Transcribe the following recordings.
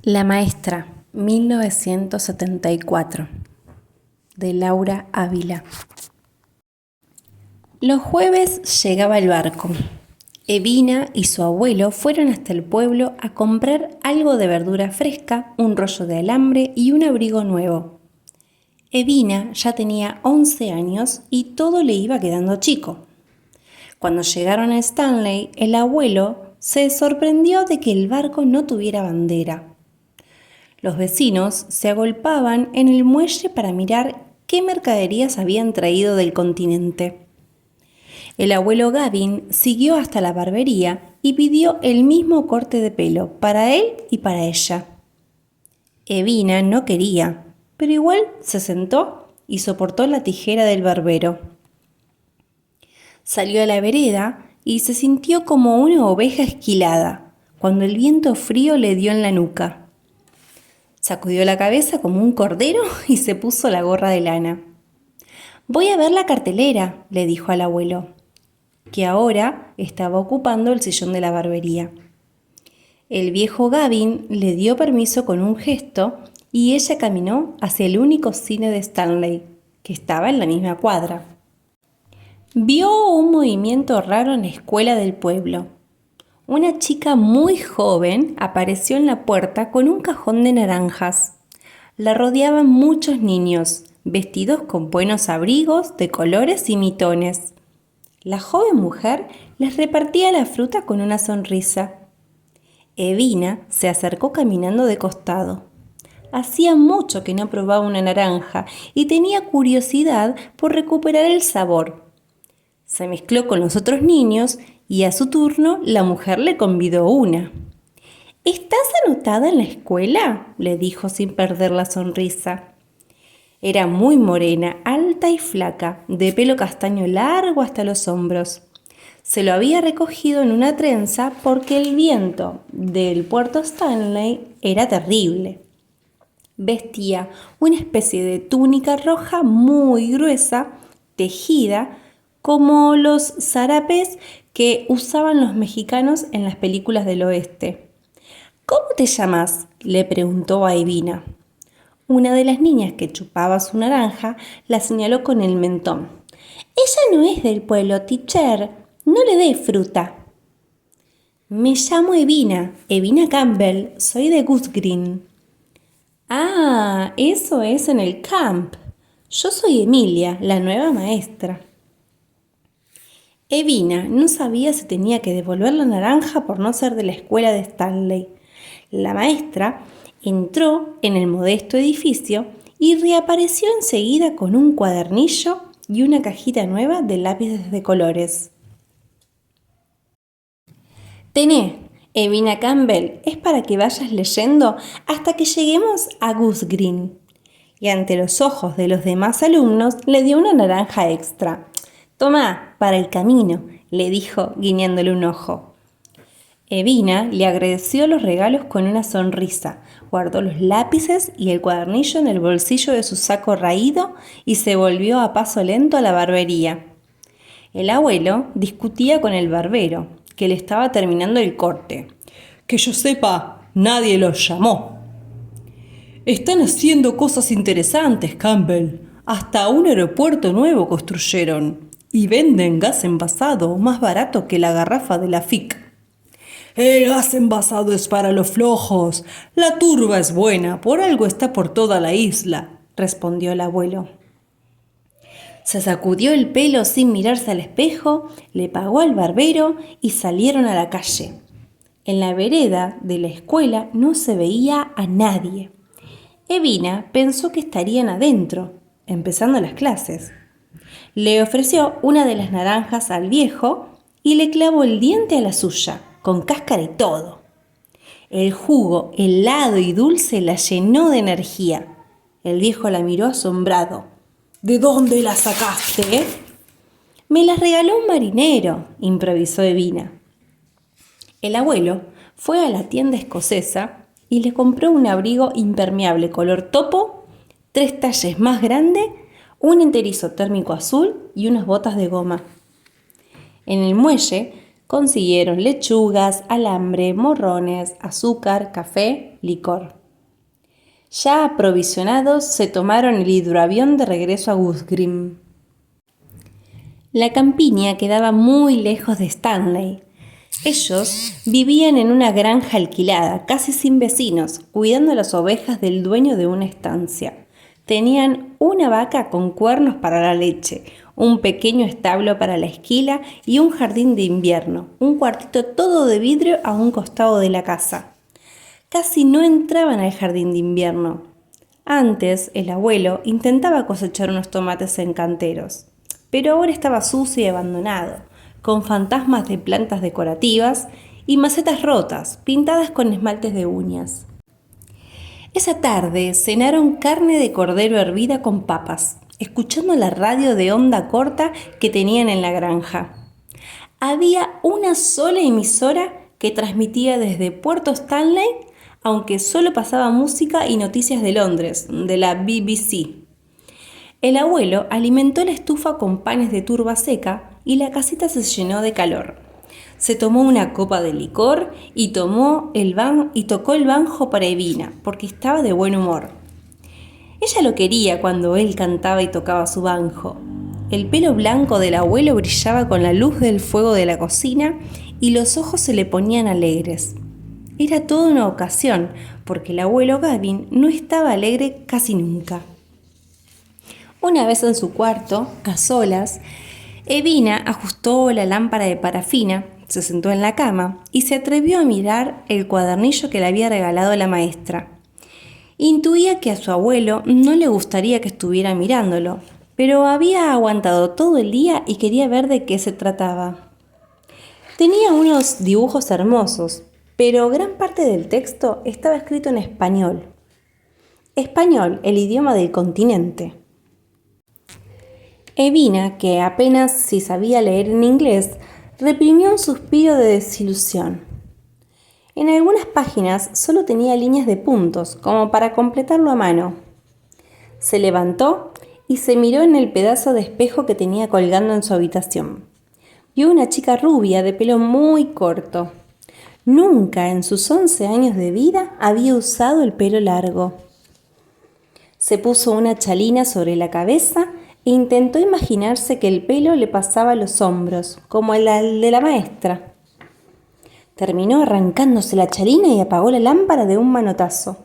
La maestra, 1974, de Laura Ávila. Los jueves llegaba el barco. Evina y su abuelo fueron hasta el pueblo a comprar algo de verdura fresca, un rollo de alambre y un abrigo nuevo. Evina ya tenía 11 años y todo le iba quedando chico. Cuando llegaron a Stanley, el abuelo se sorprendió de que el barco no tuviera bandera. Los vecinos se agolpaban en el muelle para mirar qué mercaderías habían traído del continente. El abuelo Gavin siguió hasta la barbería y pidió el mismo corte de pelo para él y para ella. Evina no quería, pero igual se sentó y soportó la tijera del barbero. Salió a la vereda y se sintió como una oveja esquilada cuando el viento frío le dio en la nuca. Sacudió la cabeza como un cordero y se puso la gorra de lana. «Voy a ver la cartelera», le dijo al abuelo, que ahora estaba ocupando el sillón de la barbería. El viejo Gavin le dio permiso con un gesto y ella caminó hacia el único cine de Stanley, que estaba en la misma cuadra. Vio un movimiento raro en la escuela del pueblo. Una chica muy joven apareció en la puerta con un cajón de naranjas. La rodeaban muchos niños, vestidos con buenos abrigos de colores y mitones. La joven mujer les repartía la fruta con una sonrisa. Evina se acercó caminando de costado. Hacía mucho que no probaba una naranja y tenía curiosidad por recuperar el sabor. Se mezcló con los otros niños y a su turno la mujer le convidó una. «¿Estás anotada en la escuela?», le dijo sin perder la sonrisa. Era muy morena, alta y flaca, de pelo castaño largo hasta los hombros. Se lo había recogido en una trenza porque el viento del puerto Stanley era terrible. Vestía una especie de túnica roja muy gruesa, tejida como los zarapes que usaban los mexicanos en las películas del oeste. «¿Cómo te llamas?», le preguntó a Evina. Una de las niñas que chupaba su naranja la señaló con el mentón. «Ella no es del pueblo, teacher. No le dé fruta». «Me llamo Evina Campbell. Soy de Goose Green». «Ah, eso es en el camp. Yo soy Emilia, la nueva maestra». Evina no sabía si tenía que devolver la naranja por no ser de la escuela de Stanley. La maestra entró en el modesto edificio y reapareció enseguida con un cuadernillo y una cajita nueva de lápices de colores. «Tené, Evina Campbell, es para que vayas leyendo hasta que lleguemos a Goose Green». Y ante los ojos de los demás alumnos le dio una naranja extra. «Tomá, para el camino», le dijo guiñándole un ojo. Evina le agradeció los regalos con una sonrisa, guardó los lápices y el cuadernillo en el bolsillo de su saco raído y se volvió a paso lento a la barbería. El abuelo discutía con el barbero, que le estaba terminando el corte. «Que yo sepa, nadie los llamó». «Están haciendo cosas interesantes, Campbell. Hasta un aeropuerto nuevo construyeron. Y venden gas envasado más barato que la garrafa de la FIC». «El gas envasado es para los flojos. La turba es buena, por algo está por toda la isla», respondió el abuelo. Se sacudió el pelo sin mirarse al espejo, le pagó al barbero y salieron a la calle. En la vereda de la escuela no se veía a nadie. Evina pensó que estarían adentro, empezando las clases. Le ofreció una de las naranjas al viejo y le clavó el diente a la suya, con cáscara y todo. El jugo, helado y dulce, la llenó de energía. El viejo la miró asombrado. «¿De dónde la sacaste?». «Me las regaló un marinero», improvisó Evina. El abuelo fue a la tienda escocesa y le compró un abrigo impermeable color topo, 3 talles más grande, un enterizo térmico azul y unas botas de goma. En el muelle Consiguieron lechugas, alambre, morrones, azúcar, café, licor. Ya aprovisionados, se tomaron el hidroavión de regreso a Goose La campiña quedaba muy lejos de Stanley. Ellos vivían en una granja alquilada, casi sin vecinos, cuidando las ovejas del dueño de una estancia. Tenían una vaca con cuernos para la leche, un pequeño establo para la esquila y un jardín de invierno, un cuartito todo de vidrio a un costado de la casa. Casi no entraban al jardín de invierno. Antes, el abuelo intentaba cosechar unos tomates en canteros, pero ahora estaba sucio y abandonado, con fantasmas de plantas decorativas y macetas rotas, pintadas con esmaltes de uñas. Esa tarde cenaron carne de cordero hervida con papas, escuchando la radio de onda corta que tenían en la granja. Había una sola emisora que transmitía desde Puerto Stanley, aunque solo pasaba música y noticias de Londres, de la BBC. El abuelo alimentó la estufa con panes de turba seca y la casita se llenó de calor. Se tomó una copa de licor y tocó el banjo para Evina, porque estaba de buen humor. Ella lo quería cuando él cantaba y tocaba su banjo. El pelo blanco del abuelo brillaba con la luz del fuego de la cocina y los ojos se le ponían alegres. Era toda una ocasión, porque el abuelo Gavin no estaba alegre casi nunca. Una vez en su cuarto, a solas, Evina ajustó la lámpara de parafina, se sentó en la cama y se atrevió a mirar el cuadernillo que le había regalado la maestra. Intuía que a su abuelo no le gustaría que estuviera mirándolo, pero había aguantado todo el día y quería ver de qué se trataba. Tenía unos dibujos hermosos, pero gran parte del texto estaba escrito en español. Español, el idioma del continente. Evina, que apenas si sabía leer en inglés, reprimió un suspiro de desilusión. En algunas páginas solo tenía líneas de puntos, como para completarlo a mano. Se levantó y se miró en el pedazo de espejo que tenía colgando en su habitación. Vio una chica rubia de pelo muy corto. Nunca en sus 11 años de vida había usado el pelo largo. Se puso una chalina sobre la cabeza e intentó imaginarse que el pelo le pasaba a los hombros, como el de la maestra. Terminó arrancándose la chalina y apagó la lámpara de un manotazo.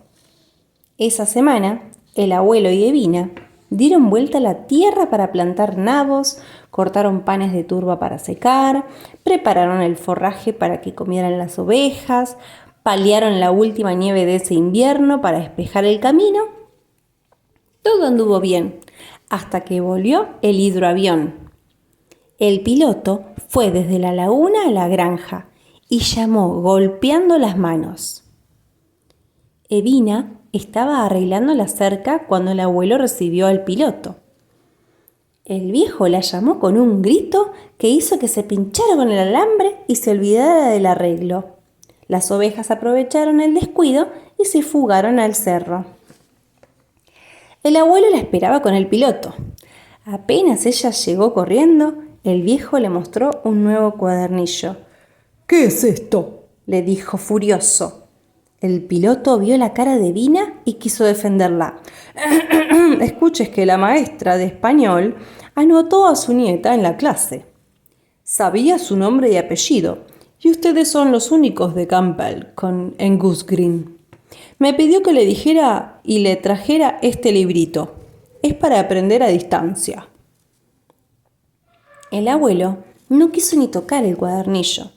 Esa semana, el abuelo y Evina dieron vuelta a la tierra para plantar nabos, cortaron panes de turba para secar, prepararon el forraje para que comieran las ovejas, paliaron la última nieve de ese invierno para despejar el camino. Todo anduvo bien, hasta que volvió el hidroavión. El piloto fue desde la laguna a la granja y llamó golpeando las manos. Evina estaba arreglando la cerca cuando el abuelo recibió al piloto. El viejo la llamó con un grito que hizo que se pinchara con el alambre y se olvidara del arreglo. Las ovejas aprovecharon el descuido y se fugaron al cerro. El abuelo la esperaba con el piloto. Apenas ella llegó corriendo, el viejo le mostró un nuevo cuadernillo. ¿Qué es esto?, le dijo furioso. El piloto vio la cara de Evina y quiso defenderla. Escuches que la maestra de español anotó a su nieta en la clase. Sabía su nombre y apellido, y ustedes son los únicos de Campbell en Goose Green. Me pidió que le dijera y le trajera este librito. Es para aprender a distancia. El abuelo no quiso ni tocar el cuadernillo.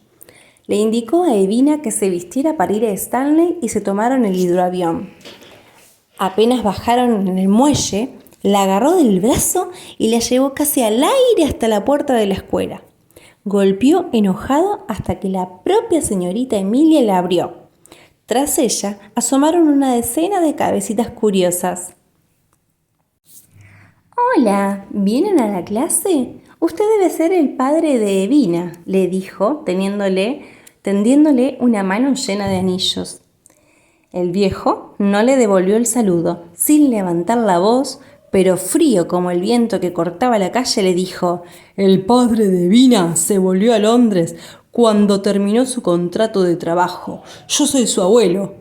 Le indicó a Evina que se vistiera para ir a Stanley y se tomaron el hidroavión. Apenas bajaron en el muelle, la agarró del brazo y la llevó casi al aire hasta la puerta de la escuela. Golpeó enojado hasta que la propia señorita Emilia la abrió. Tras ella asomaron una decena de cabecitas curiosas. «Hola, ¿vienen a la clase? Usted debe ser el padre de Evina», le dijo, tendiéndole una mano llena de anillos. El viejo no le devolvió el saludo, sin levantar la voz, pero frío como el viento que cortaba la calle, le dijo: «El padre de Evina se volvió a Londres cuando terminó su contrato de trabajo. Yo soy su abuelo,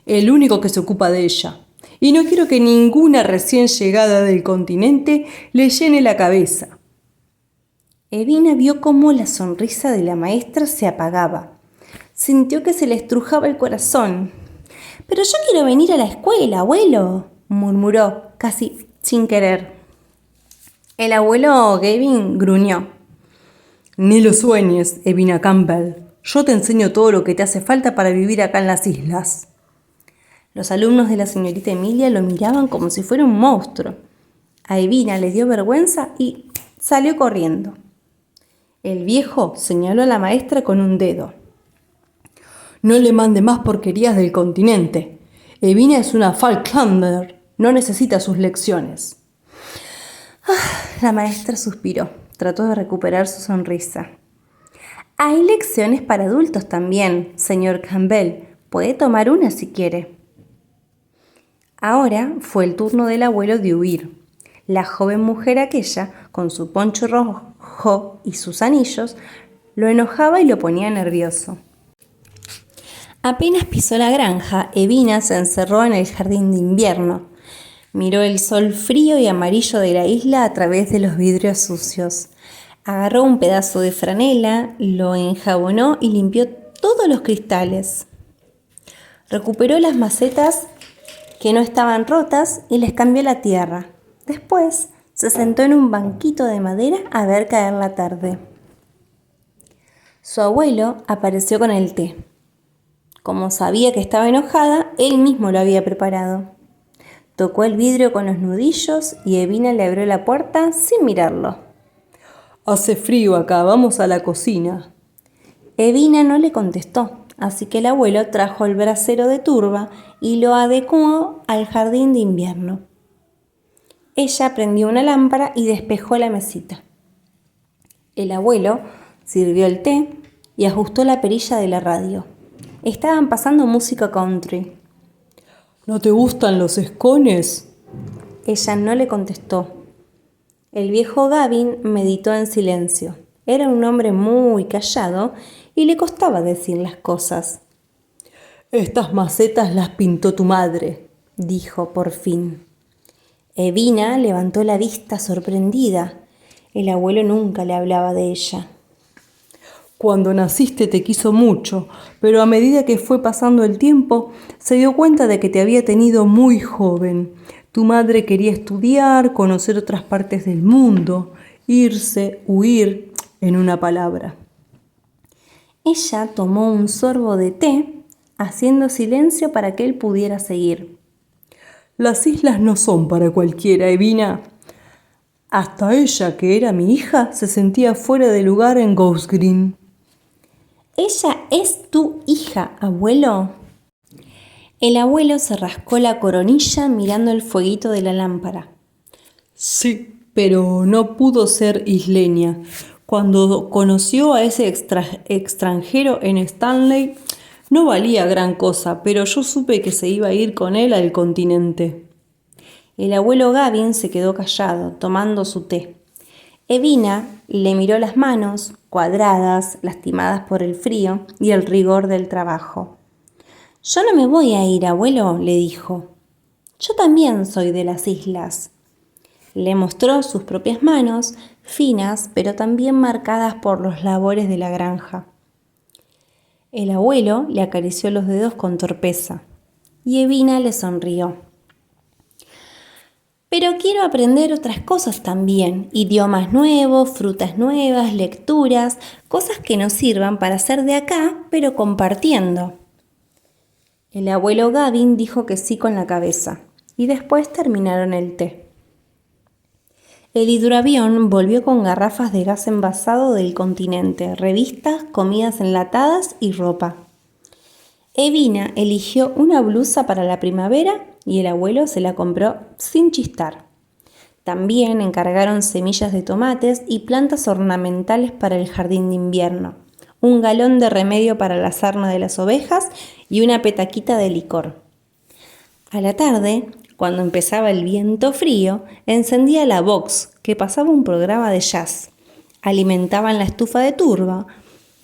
el único que se ocupa de ella. Y no quiero que ninguna recién llegada del continente le llene la cabeza. Evina vio cómo la sonrisa de la maestra se apagaba. Sintió que se le estrujaba el corazón. «Pero yo quiero venir a la escuela, abuelo», murmuró, casi sin querer. El abuelo Gavin gruñó. Ni lo sueñes, Evina Campbell. Yo te enseño todo lo que te hace falta para vivir acá en las islas. Los alumnos de la señorita Emilia lo miraban como si fuera un monstruo. A Evina le dio vergüenza y salió corriendo. El viejo señaló a la maestra con un dedo. No le mande más porquerías del continente. Evina es una Falklander. No necesita sus lecciones. La maestra suspiró. Trató de recuperar su sonrisa. Hay lecciones para adultos también, señor Campbell. Puede tomar una si quiere. Ahora fue el turno del abuelo de huir. La joven mujer aquella, con su poncho rojo y sus anillos, lo enojaba y lo ponía nervioso. Apenas pisó la granja, Evina se encerró en el jardín de invierno. Miró el sol frío y amarillo de la isla a través de los vidrios sucios. Agarró un pedazo de franela, lo enjabonó y limpió todos los cristales. Recuperó las macetas que no estaban rotas y les cambió la tierra. Después se sentó en un banquito de madera a ver caer la tarde. Su abuelo apareció con el té. Como sabía que estaba enojada, él mismo lo había preparado. Tocó el vidrio con los nudillos y Evina le abrió la puerta sin mirarlo. Hace frío acá, vamos a la cocina. Evina no le contestó, así que el abuelo trajo el brasero de turba y lo adecuó al jardín de invierno. Ella prendió una lámpara y despejó la mesita. El abuelo sirvió el té y ajustó la perilla de la radio. Estaban pasando música country. ¿No te gustan los escones? Ella no le contestó. El viejo Gavin meditó en silencio. Era un hombre muy callado y le costaba decir las cosas. Estas macetas las pintó tu madre, dijo por fin. Evina levantó la vista sorprendida. El abuelo nunca le hablaba de ella. Cuando naciste te quiso mucho, pero a medida que fue pasando el tiempo, se dio cuenta de que te había tenido muy joven. Tu madre quería estudiar, conocer otras partes del mundo, irse, huir, en una palabra. Ella tomó un sorbo de té, haciendo silencio para que él pudiera seguir. Las islas no son para cualquiera, Evina. Hasta ella, que era mi hija, se sentía fuera de lugar en Ghost Green. ¿Ella es tu hija, abuelo? El abuelo se rascó la coronilla mirando el fueguito de la lámpara. Sí, pero no pudo ser isleña. Cuando conoció a ese extranjero en Stanley, no valía gran cosa, pero yo supe que se iba a ir con él al continente. El abuelo Gavin se quedó callado, tomando su té. Evina le miró las manos, cuadradas, lastimadas por el frío y el rigor del trabajo. «Yo no me voy a ir, abuelo», le dijo. «Yo también soy de las islas». Le mostró sus propias manos, finas pero también marcadas por los labores de la granja. El abuelo le acarició los dedos con torpeza y Evina le sonrió. «Pero quiero aprender otras cosas también, idiomas nuevos, frutas nuevas, lecturas, cosas que nos sirvan para ser de acá, pero compartiendo». El abuelo Gavin dijo que sí con la cabeza y después terminaron el té. El hidroavión volvió con garrafas de gas envasado del continente, revistas, comidas enlatadas y ropa. Evina eligió una blusa para la primavera y el abuelo se la compró sin chistar. También encargaron semillas de tomates y plantas ornamentales para el jardín de invierno, un galón de remedio para la sarna de las ovejas y una petaquita de licor. A la tarde, cuando empezaba el viento frío, encendía la box, que pasaba un programa de jazz. Alimentaban la estufa de turba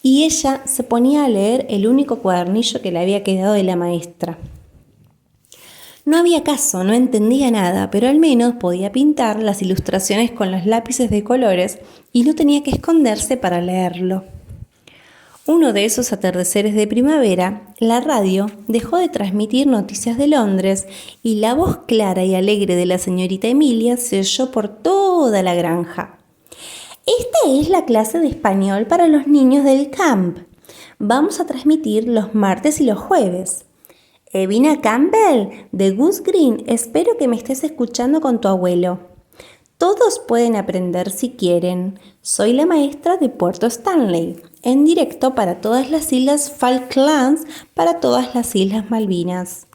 y ella se ponía a leer el único cuadernillo que le había quedado de la maestra. No había caso, no entendía nada, pero al menos podía pintar las ilustraciones con los lápices de colores y no tenía que esconderse para leerlo. Uno de esos atardeceres de primavera, la radio dejó de transmitir noticias de Londres y la voz clara y alegre de la señorita Emilia se oyó por toda la granja. Esta es la clase de español para los niños del camp. Vamos a transmitir los martes y los jueves. Evina Campbell, de Goose Green, espero que me estés escuchando con tu abuelo. Todos pueden aprender si quieren. Soy la maestra de Puerto Stanley, en directo para todas las islas Falklands, para todas las islas Malvinas.